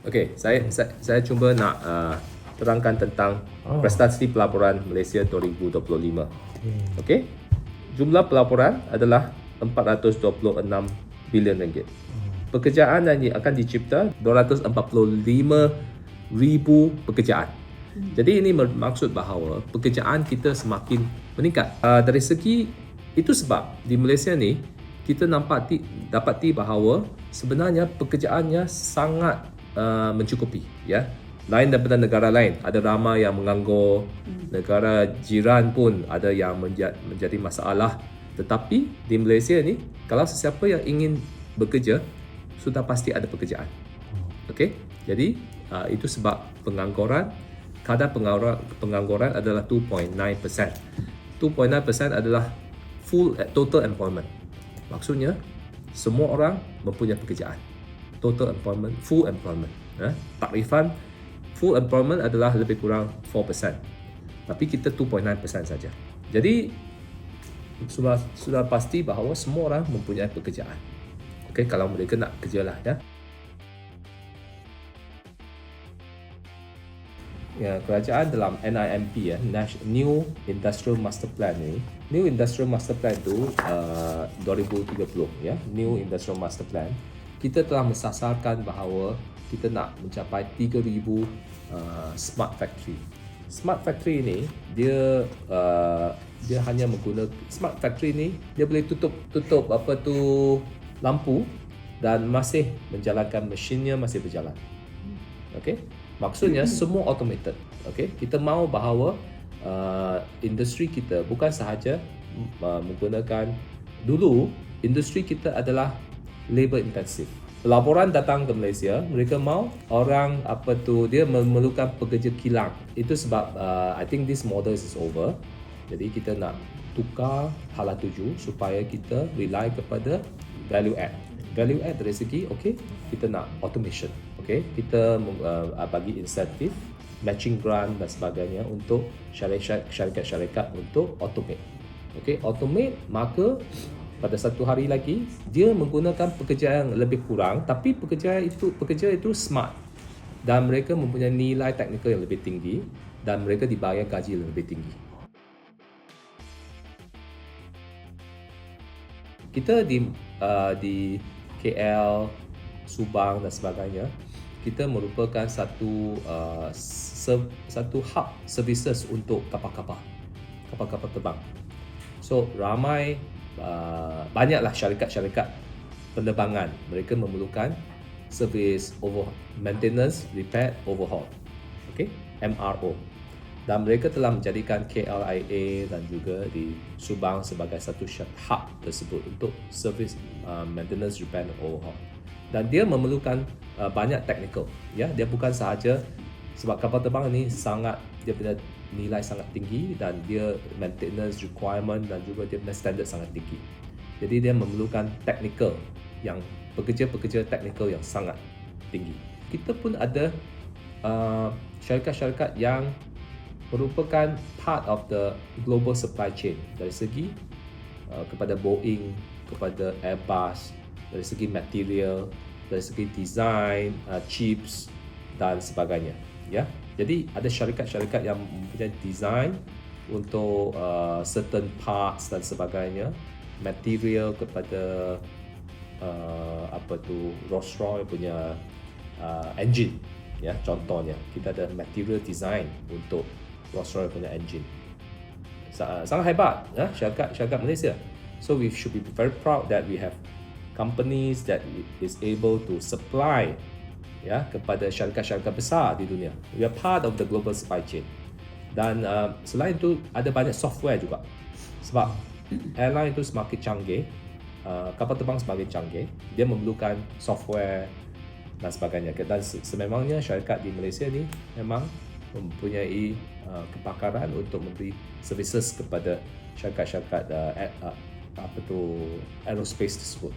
Okey, saya cuba nak terangkan tentang prestasi pelaburan Malaysia 2025. Okey. Jumlah pelaburan adalah 426 bilion ringgit. Pekerjaan yang akan dicipta 245,000 pekerjaan. Jadi ini bermaksud bahawa pekerjaan kita semakin meningkat. Dari segi itu sebab di Malaysia ni kita dapati bahawa sebenarnya pekerjaannya sangat mencukupi, ya. Lain daripada negara lain, ada ramai yang menganggur, negara jiran pun ada yang menjadi masalah. Tetapi di Malaysia ni, kalau sesiapa yang ingin bekerja, sudah pasti ada pekerjaan. Okey, jadi itu sebab kadar pengangguran adalah 2.9%. 2.9% adalah total employment. Maksudnya semua orang mempunyai pekerjaan. Total employment, full employment. Takrifan full employment adalah lebih kurang 4%. Tapi kita 2.9% saja. Jadi sudah pasti bahawa semua orang mempunyai pekerjaan. Okey, kalau mereka nak kerjalah, ya. Ya, kerajaan dalam NIMP, ya, New Industrial Master Plan ni. New Industrial Master Plan tu 2030, ya. New Industrial Master Plan. Kita telah mensasarkan bahawa kita nak mencapai 3,000 smart factory. Smart factory ni dia hanya menggunakan smart factory ni, dia boleh tutup lampu dan masih menjalankan mesinnya masih berjalan. Okey. Maksudnya semua automated. Okey, kita mahu bahawa industri kita bukan sahaja menggunakan, dulu industri kita adalah labor intensive. Pelaburan datang ke Malaysia, mereka mahu orang dia memerlukan pekerja kilang. Itu sebab I think this model is over. Jadi kita nak tukar hala tuju supaya kita rely kepada value add. Value add dari segi, okey, kita nak automation. Okey, kita bagi insentif, matching grant dan sebagainya untuk syarikat-syarikat untuk automate. Okey, automate, maka pada satu hari lagi dia menggunakan pekerja yang lebih kurang, tapi pekerja itu smart dan mereka mempunyai nilai teknikal yang lebih tinggi dan mereka dibayar gaji yang lebih tinggi. Kita di KL, Subang dan sebagainya, kita merupakan satu hub services untuk kapal-kapal terbang. So banyaklah syarikat-syarikat penerbangan, mereka memerlukan servis maintenance, repair, overhaul. Okey, MRO. Dan mereka telah menjadikan KLIA dan juga di Subang sebagai satu hub tersebut untuk servis maintenance, repair dan overhaul. Dan dia memerlukan banyak technical, ya. Dia bukan sahaja sebab kapal terbang ini dia punya nilai sangat tinggi dan dia maintenance requirement dan juga dia punya standard sangat tinggi. Jadi dia memerlukan technical yang pekerja-pekerja technical yang sangat tinggi. Kita pun ada syarikat-syarikat yang merupakan part of the global supply chain dari segi kepada Boeing, kepada Airbus, dari segi material, dari segi design, chips dan sebagainya, ya. Jadi ada syarikat-syarikat yang mempunyai design untuk certain parts dan sebagainya, material kepada Rolls-Royce punya engine, ya. Contohnya kita ada material design untuk Rolls-Royce punya engine. Sangat hebat, ya, syarikat Malaysia. So we should be very proud that we have companies that is able to supply, ya, kepada syarikat-syarikat besar di dunia. We are part of the global supply chain. Dan selain itu ada banyak software juga. Sebab airline itu semakin canggih, kapal terbang semakin canggih, dia memerlukan software dan sebagainya. Dan sememangnya syarikat di Malaysia ni memang mempunyai kepakaran untuk memberi services kepada syarikat-syarikat aerospace tersebut.